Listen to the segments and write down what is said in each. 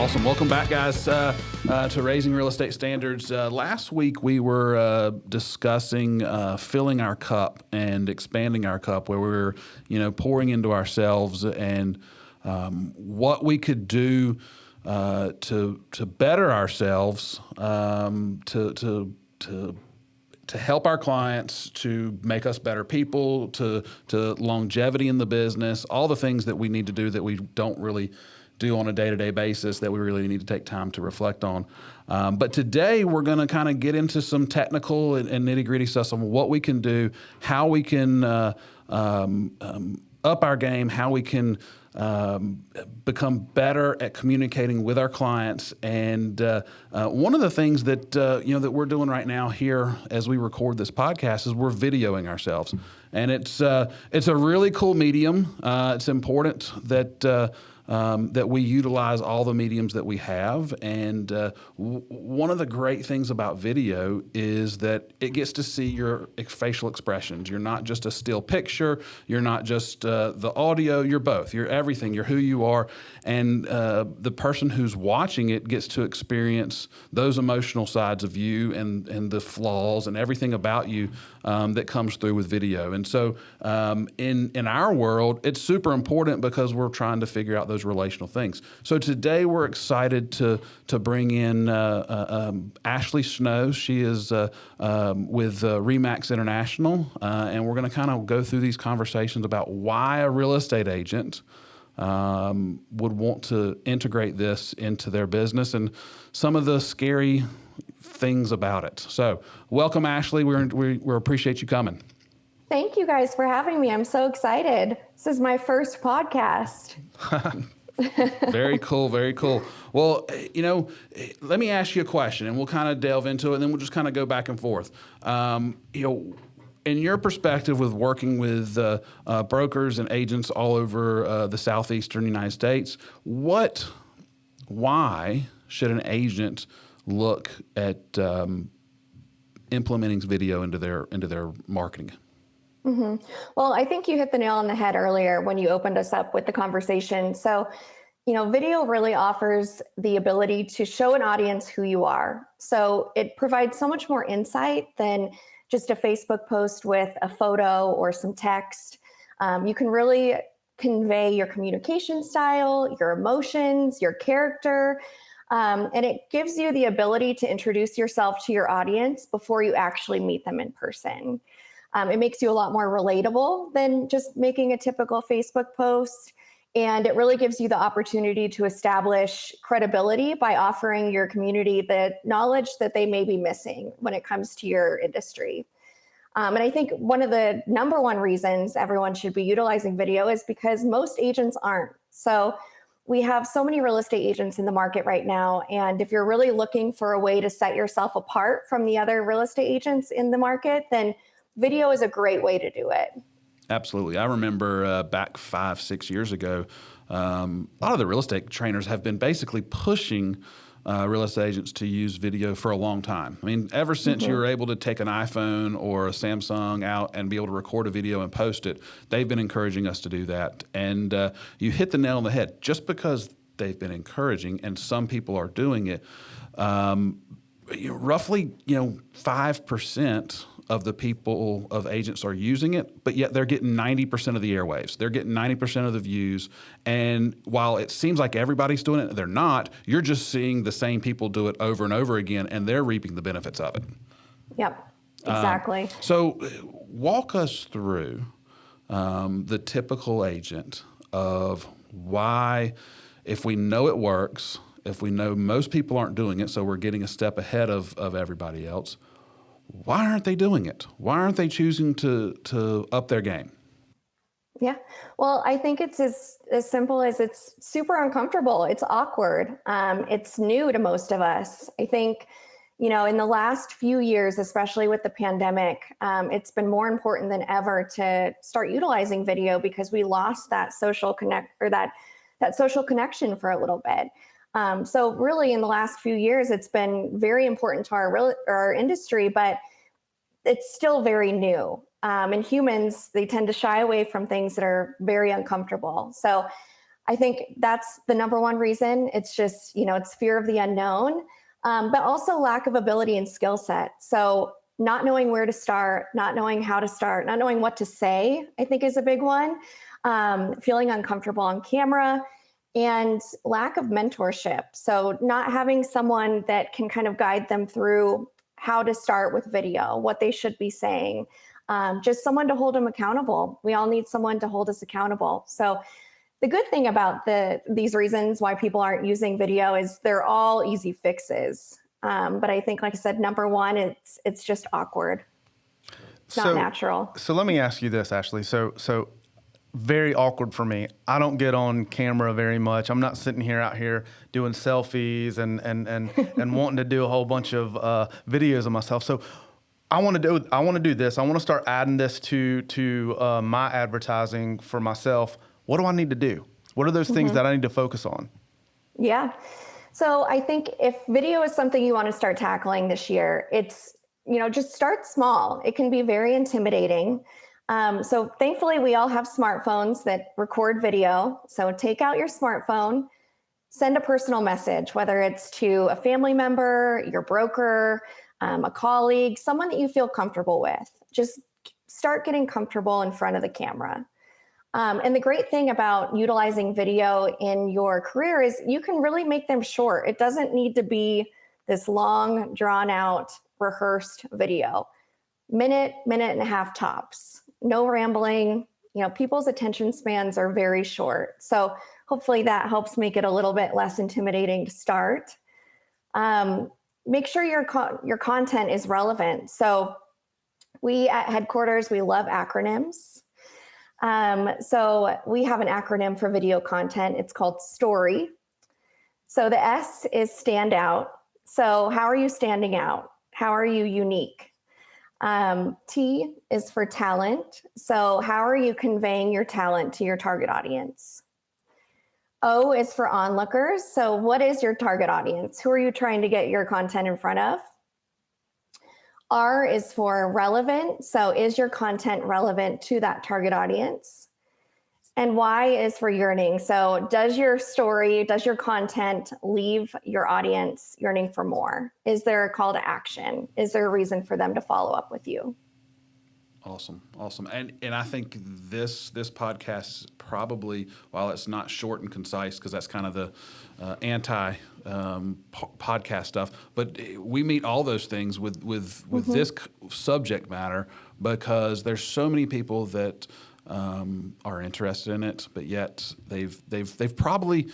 Awesome. Welcome back, guys, to Raising Real Estate Standards. Last week, we were discussing filling our cup and expanding our cup, where we were, pouring into ourselves and what we could do to better ourselves, to help our clients, to make us better people, to longevity in the business, all the things that we need to do that we don't really do on a day-to-day basis that we really need to take time to reflect on. But today we're going to kind of get into some technical and nitty-gritty stuff on what we can do, how we can up our game, how we can become better at communicating with our clients. And one of the things that that we're doing right now here as we record this podcast is we're videoing ourselves, and it's a really cool medium. It's important that that we utilize all the mediums that we have. And one of the great things about video is that it gets to see your facial expressions. You're not just a still picture. You're not just the audio. You're both. You're everything. You're who you are. And the person who's watching it gets to experience those emotional sides of you and the flaws and everything about you that comes through with video. And so in our world, it's super important because we're trying to figure out those relational things. So today we're excited to bring in Ashleigh Snow. She is with Remax International, and we're going to kind of go through these conversations about why a real estate agent would want to integrate this into their business and some of the scary things about it. So welcome, Ashleigh. We appreciate you coming. Thank you guys for having me. I'm so excited. This is my first podcast. Very cool. Very cool. Well, let me ask you a question and we'll kind of delve into it and then we'll just kind of go back and forth. In your perspective with working with brokers and agents all over the southeastern United States, why should an agent look at implementing video into their marketing? Mm-hmm. Well, I think you hit the nail on the head earlier when you opened us up with the conversation. So, video really offers the ability to show an audience who you are. So it provides so much more insight than just a Facebook post with a photo or some text. You can really convey your communication style, your emotions, your character, and it gives you the ability to introduce yourself to your audience before you actually meet them in person. It makes you a lot more relatable than just making a typical Facebook post. And it really gives you the opportunity to establish credibility by offering your community the knowledge that they may be missing when it comes to your industry. And I think one of the number one reasons everyone should be utilizing video is because most agents aren't. So we have so many real estate agents in the market right now. And if you're really looking for a way to set yourself apart from the other real estate agents in the market, then video is a great way to do it. Absolutely. I remember back 5-6 years ago, a lot of the real estate trainers have been basically pushing real estate agents to use video for a long time. I mean, ever since you were able to take an iPhone or a Samsung out and be able to record a video and post it, they've been encouraging us to do that. And you hit the nail on the head. Just because they've been encouraging and some people are doing it, roughly 5% of the people of agents are using it, but yet they're getting 90% of the airwaves. They're getting 90% of the views. And while it seems like everybody's doing it, they're not. You're just seeing the same people do it over and over again, and they're reaping the benefits of it. Yep, exactly. So walk us through the typical agent of why, if we know it works, if we know most people aren't doing it, so we're getting a step ahead of everybody else, why aren't they doing it? Why aren't they choosing to up their game? Yeah, well, I think it's as simple as it's super uncomfortable. It's awkward. It's new to most of us. I think, in the last few years, especially with the pandemic, it's been more important than ever to start utilizing video because we lost that social that social connection for a little bit. So really in the last few years, it's been very important to our industry, but it's still very new. And humans, they tend to shy away from things that are very uncomfortable. So I think that's the number one reason. It's just, it's fear of the unknown, but also lack of ability and skill set. So not knowing where to start, not knowing how to start, not knowing what to say, I think is a big one. Feeling uncomfortable on camera, and lack of mentorship. So not having someone that can kind of guide them through how to start with video, what they should be saying, just someone to hold them accountable. We all need someone to hold us accountable. So the good thing about these reasons why people aren't using video is they're all easy fixes. But I think, like I said, number one, it's just awkward. It's not natural. So let me ask you this, Ashleigh. So very awkward for me. I don't get on camera very much. I'm not sitting out here doing selfies and wanting to do a whole bunch of videos of myself. So I want to do this. I want to start adding this to my advertising for myself. What do I need to do? What are those things that I need to focus on? Yeah. So I think if video is something you want to start tackling this year, it's, just start small. It can be very intimidating. So thankfully we all have smartphones that record video. So take out your smartphone, send a personal message, whether it's to a family member, your broker, a colleague, someone that you feel comfortable with. Just start getting comfortable in front of the camera. And the great thing about utilizing video in your career is you can really make them short. It doesn't need to be this long, drawn out, rehearsed video. Minute and a half tops. No rambling. People's attention spans are very short. So hopefully that helps make it a little bit less intimidating to start. Make sure your content is relevant. So we at headquarters, we love acronyms. So we have an acronym for video content. It's called STORY. So the S is stand out. So how are you standing out? How are you unique? T is for talent. So how are you conveying your talent to your target audience? O is for onlookers. So what is your target audience? Who are you trying to get your content in front of? R is for relevant. So is your content relevant to that target audience? And Y is for yearning. So does your story, does your content leave your audience yearning for more? Is there a call to action? Is there a reason for them to follow up with you? Awesome. And I think this podcast probably, while it's not short and concise, because that's kind of the anti podcast stuff, but we meet all those things with this subject matter, because there's so many people that are interested in it, but yet there's probably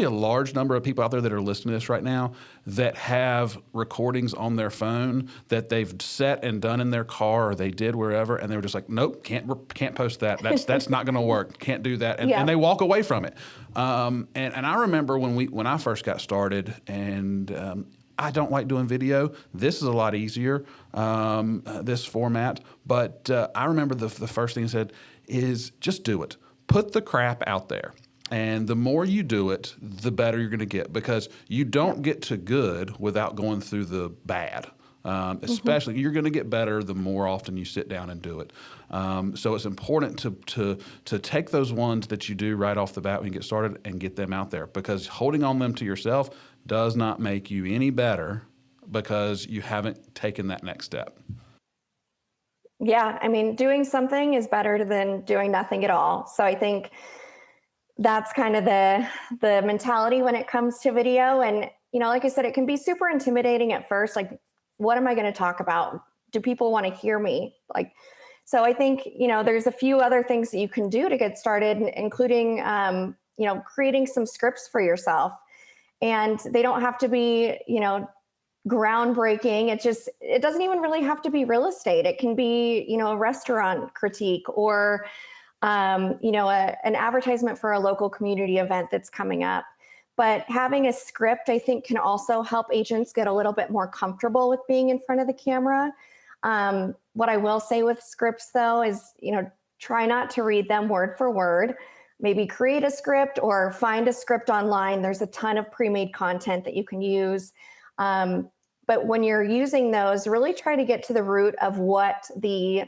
a large number of people out there that are listening to this right now that have recordings on their phone that they've set and done in their car, or they did wherever, and they were just like, nope, can't post that. That's not going to work. Can't do that, and they walk away from it. And I remember when I first got started, and I don't like doing video. This is a lot easier, this format. But I remember the first thing I said is just do it. Put the crap out there. And the more you do it, the better you're going to get, because you don't get to good without going through the bad. Especially, you're going to get better the more often you sit down and do it. So it's important to take those ones that you do right off the bat when you get started and get them out there, because holding on them to yourself does not make you any better, because you haven't taken that next step. Yeah, I mean, doing something is better than doing nothing at all. So I think that's kind of the mentality when it comes to video. And, like I said, it can be super intimidating at first. Like, what am I going to talk about? Do people want to hear me? So I think, there's a few other things that you can do to get started, including, creating some scripts for yourself. And they don't have to be, groundbreaking. It doesn't even really have to be real estate. It can be, a restaurant critique, or, an advertisement for a local community event that's coming up. But having a script, I think, can also help agents get a little bit more comfortable with being in front of the camera. What I will say with scripts, though, is, try not to read them word for word. Maybe create a script or find a script online. There's a ton of pre-made content that you can use. But when you're using those, really try to get to the root of what the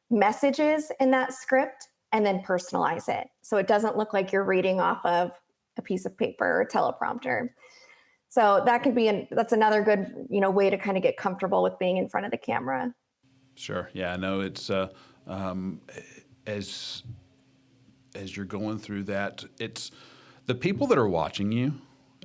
message is in that script, and then personalize it, so it doesn't look like you're reading off of a piece of paper or teleprompter. So that could be that's another good, way to kind of get comfortable with being in front of the camera. Sure. Yeah, I know it's as you're going through that, it's the people that are watching you,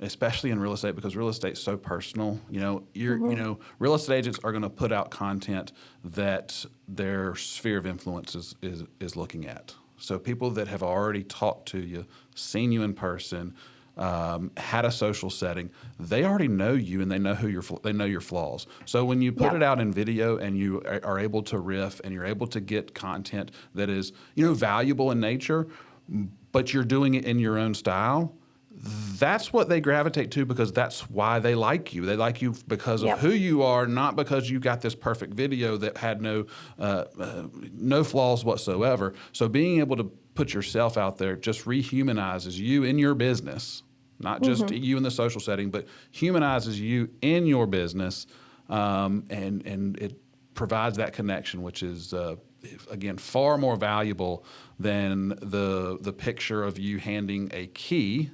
especially in real estate, because real estate's so personal. Real estate agents are going to put out content that their sphere of influence is looking at. So people that have already talked to you, seen you in person, had a social setting, they already know you and they know they know your flaws. So when you put it out in video and you are able to riff and you're able to get content that is valuable in nature, but you're doing it in your own style, that's what they gravitate to, because that's why they like you. They like you because of who you are, not because you got this perfect video that had no flaws whatsoever. So being able to put yourself out there just rehumanizes you in your business, not just you in the social setting, but humanizes you in your business, and it provides that connection, which is again far more valuable than the picture of you handing a key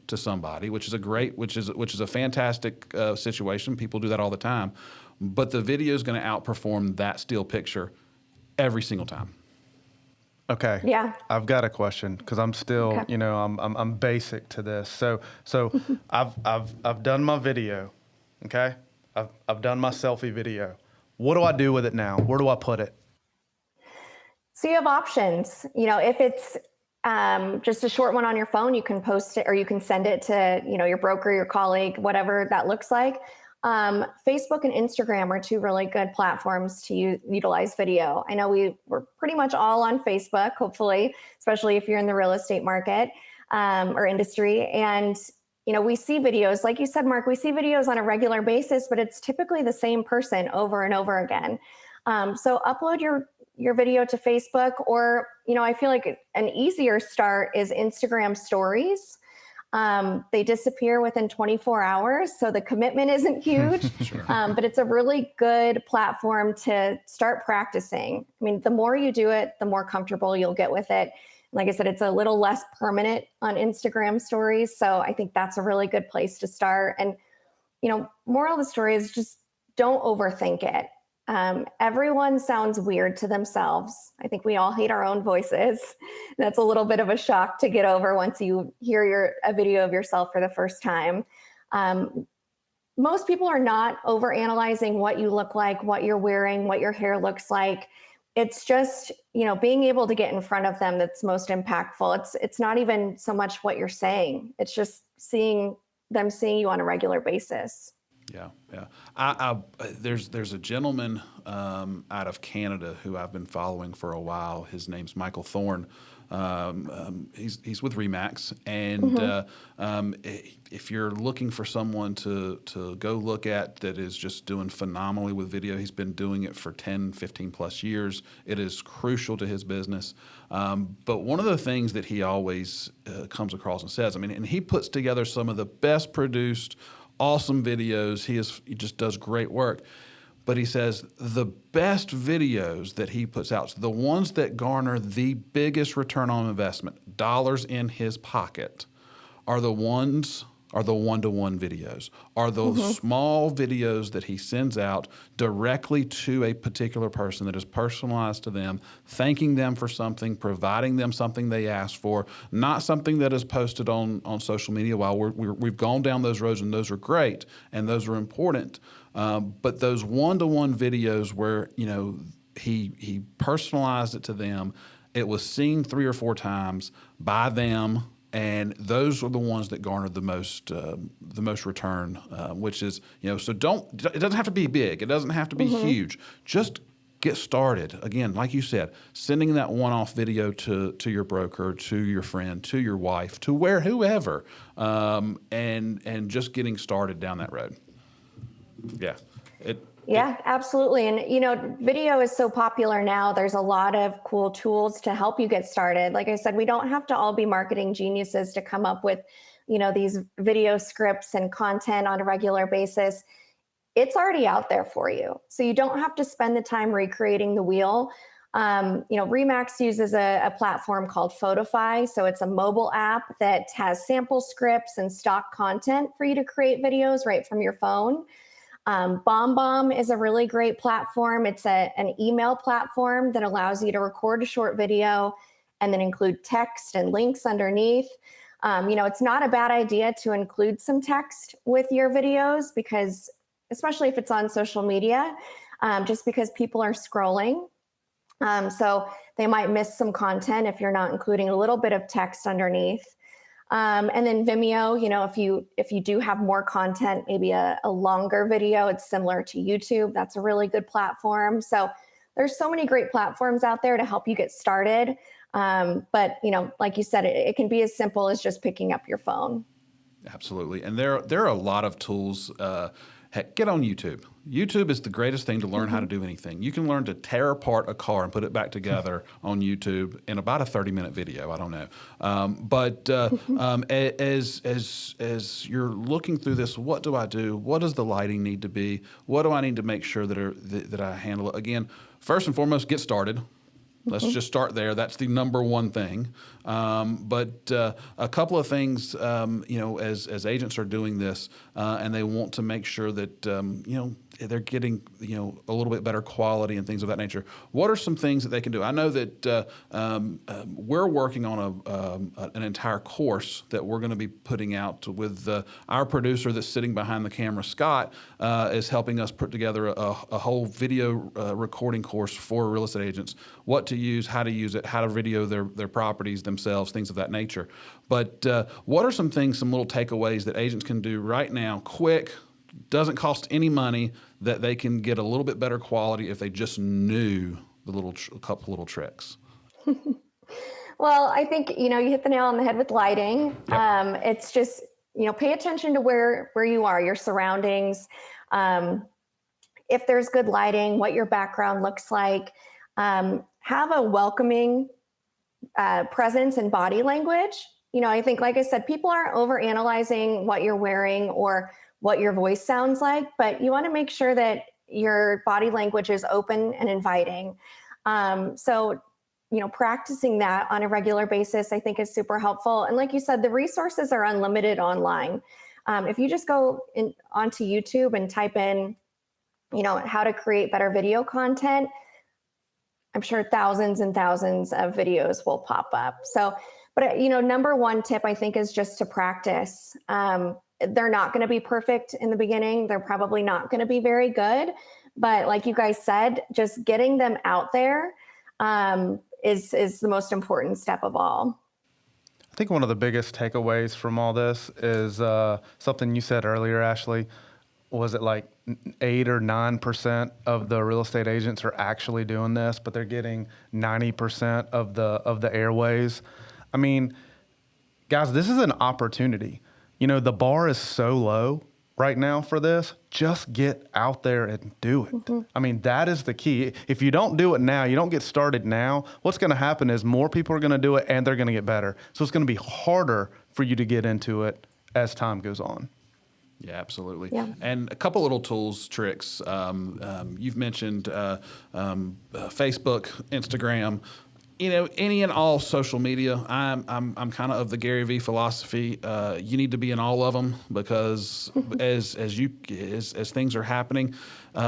to somebody, which is a fantastic situation. People do that all the time, but the video is going to outperform that still picture every single time. Okay. Yeah. I've got a question, because I'm still, I'm basic to this. So I've done my video. Okay. I've done my selfie video. What do I do with it now? Where do I put it? So you have options. If it's just a short one on your phone, you can post it or you can send it to, your broker, your colleague, whatever that looks like. Facebook and Instagram are two really good platforms to utilize video. I know we're pretty much all on Facebook, hopefully, especially if you're in the real estate market or industry. And, we see videos, like you said, Mark, we see videos on a regular basis, but it's typically the same person over and over again. So upload your video to Facebook, or, I feel like an easier start is Instagram stories. They disappear within 24 hours, so the commitment isn't huge, but it's a really good platform to start practicing. I mean, the more you do it, the more comfortable you'll get with it. Like I said, it's a little less permanent on Instagram stories, so I think that's a really good place to start. And, moral of the story is just don't overthink it. Everyone sounds weird to themselves. I think we all hate our own voices. That's a little bit of a shock to get over once you hear a video of yourself for the first time. Most people are not overanalyzing what you look like, what you're wearing, what your hair looks like. It's just, being able to get in front of them that's most impactful. It's not even so much what you're saying. It's just seeing you on a regular basis. Yeah. There's a gentleman out of Canada who I've been following for a while. His name's Michael Thorne. He's with Remax, and if you're looking for someone to go look at that is just doing phenomenally with video, he's been doing it for 10, 15 plus years. It is crucial to his business. But one of the things that he always comes across and says, and he puts together some of the best produced, awesome videos. He just does great work. But he says the best videos that he puts out, the ones that garner the biggest return on investment, dollars in his pocket, are the one-to-one videos, are those small videos that he sends out directly to a particular person that is personalized to them, thanking them for something, providing them something they asked for, not something that is posted on social media. While we've gone down those roads, and those are great and those are important, but those one-to-one videos where he personalized it to them, it was seen 3 or 4 times by them. And those are the ones that garnered the most return, which is, so it doesn't have to be big. It doesn't have to be huge. Just get started. Again, like you said, sending that one-off video to your broker, to your friend, to your wife, to whoever, and just getting started down that road. Yeah, absolutely. And, video is so popular now. There's a lot of cool tools to help you get started. Like I said, we don't have to all be marketing geniuses to come up with, these video scripts and content on a regular basis. It's already out there for you. So you don't have to spend the time recreating the wheel. Remax uses a platform called Photify. So it's a mobile app that has sample scripts and stock content for you to create videos right from your phone. BombBomb is a really great platform. It's an email platform that allows you to record a short video and then include text and links underneath. It's not a bad idea to include some text with your videos because, especially if it's on social media, just because people are scrolling. So they might miss some content if you're not including a little bit of text underneath. And then Vimeo, if you do have more content, maybe a longer video, it's similar to YouTube. That's a really good platform. So there's so many great platforms out there to help you get started. But like you said, it can be as simple as just picking up your phone. Absolutely. And there are a lot of tools. Heck, get on YouTube. YouTube is the greatest thing to learn how to do anything. You can learn to tear apart a car and put it back together on YouTube in about a 30-minute video. I don't know. As you're looking through this, what do I do? What does the lighting need to be? What do I need to make sure that I handle it? Again, first and foremost, get started. Let's just start there. That's the number one thing. But a couple of things, as agents are doing this, and they want to make sure that they're getting a little bit better quality and things of that nature. What are some things that they can do? I know that we're working on an entire course that we're going to be putting out with our producer that's sitting behind the camera. Scott is helping us put together a whole video recording course for real estate agents. What to use, how to use it, how to video their properties themselves, things of that nature. But what are some things, some little takeaways that agents can do right now, quick, doesn't cost any money, that they can get a little bit better quality if they just knew a couple little tricks? Well, I think, you hit the nail on the head with lighting. Yep. It's just, pay attention to where you are, your surroundings. If there's good lighting, what your background looks like. Have a welcoming presence and body language. I think, like I said, people aren't overanalyzing what you're wearing or what your voice sounds like, but you want to make sure that your body language is open and inviting. So practicing that on a regular basis, I think, is super helpful. And like you said, the resources are unlimited online. If you just go onto YouTube and type in, how to create better video content, I'm sure thousands and thousands of videos will pop up. So, but number one tip, I think, is just to practice. They're not going to be perfect in the beginning. They're probably not going to be very good. But like you guys said, just getting them out there is the most important step of all. I think one of the biggest takeaways from all this is something you said earlier, Ashleigh. Was it like 8 or 9% of the real estate agents are actually doing this, but they're getting 90% of the airways? I mean, guys, this is an opportunity. The bar is so low right now for this. Just get out there and do it. I mean, that is the key. If you don't do it now, you don't get started now, what's going to happen is more people are going to do it and they're going to get better. So it's going to be harder for you to get into it as time goes on. Yeah, absolutely. Yeah. And a couple little tools, tricks. You've mentioned Facebook, Instagram. Any and all social media. I'm kind of the Gary V philosophy. You need to be in all of them because as things are happening,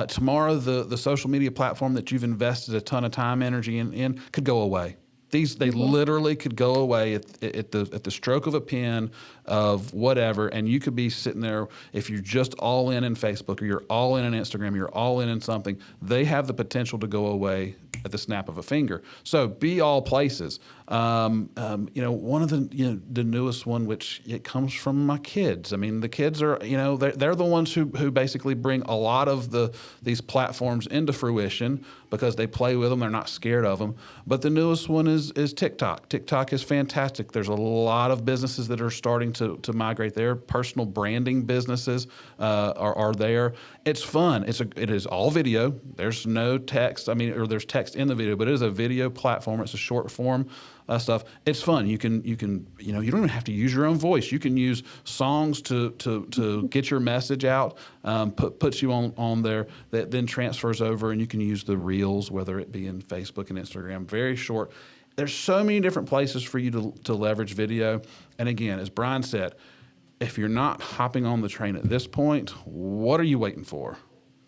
tomorrow the social media platform that you've invested a ton of time, energy in could go away. They literally could go away at the stroke of a pen of whatever, and you could be sitting there. If you're just all in Facebook, or you're all in Instagram, you're all in something, they have the potential to go away at the snap of a finger. So be all places. One of the newest one, which it comes from my kids. I mean, the kids are, they're the ones who basically bring a lot of these platforms into fruition because they play with them. They're not scared of them. But the newest one is TikTok. TikTok is fantastic. There's a lot of businesses that are starting to migrate there. Personal branding businesses are there. It's fun. It is all video. There's no text. Or there's text in the video, but it is a video platform. It's a short form stuff. It's fun. You can you don't even have to use your own voice. You can use songs to get your message out. Puts you on there that then transfers over, and you can use the reels, whether it be in Facebook and Instagram. Very short. There's so many different places for you to leverage video. And again, as Brian said, if you're not hopping on the train at this point, what are you waiting for?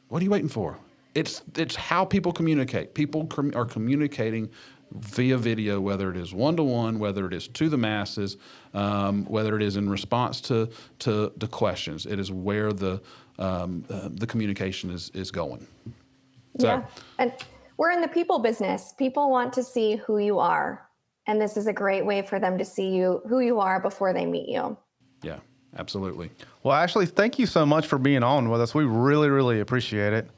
What are you waiting for? It's how people communicate. People are communicating via video, whether it is one-to-one, whether it is to the masses, whether it is in response to the questions. It is where the communication is going. So, yeah, and we're in the people business. People want to see who you are, and this is a great way for them to see who you are before they meet you. Yeah, absolutely. Well, Ashleigh, thank you so much for being on with us. We really, really appreciate it.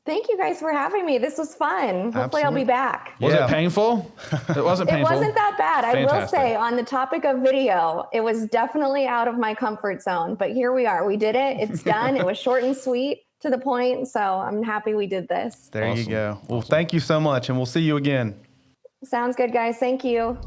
Thank you guys for having me. This was fun. Hopefully I'll be back. Was Yeah. it painful? It wasn't It painful. wasn't that bad. I will Fantastic. say, on the topic of video, it was definitely out of my comfort zone, but here we are. We did it. It's done. It was short and sweet, to the point. So I'm happy we did this. There you Awesome. go. Well, thank you so much, and we'll see you again. Sounds good, guys. Thank you.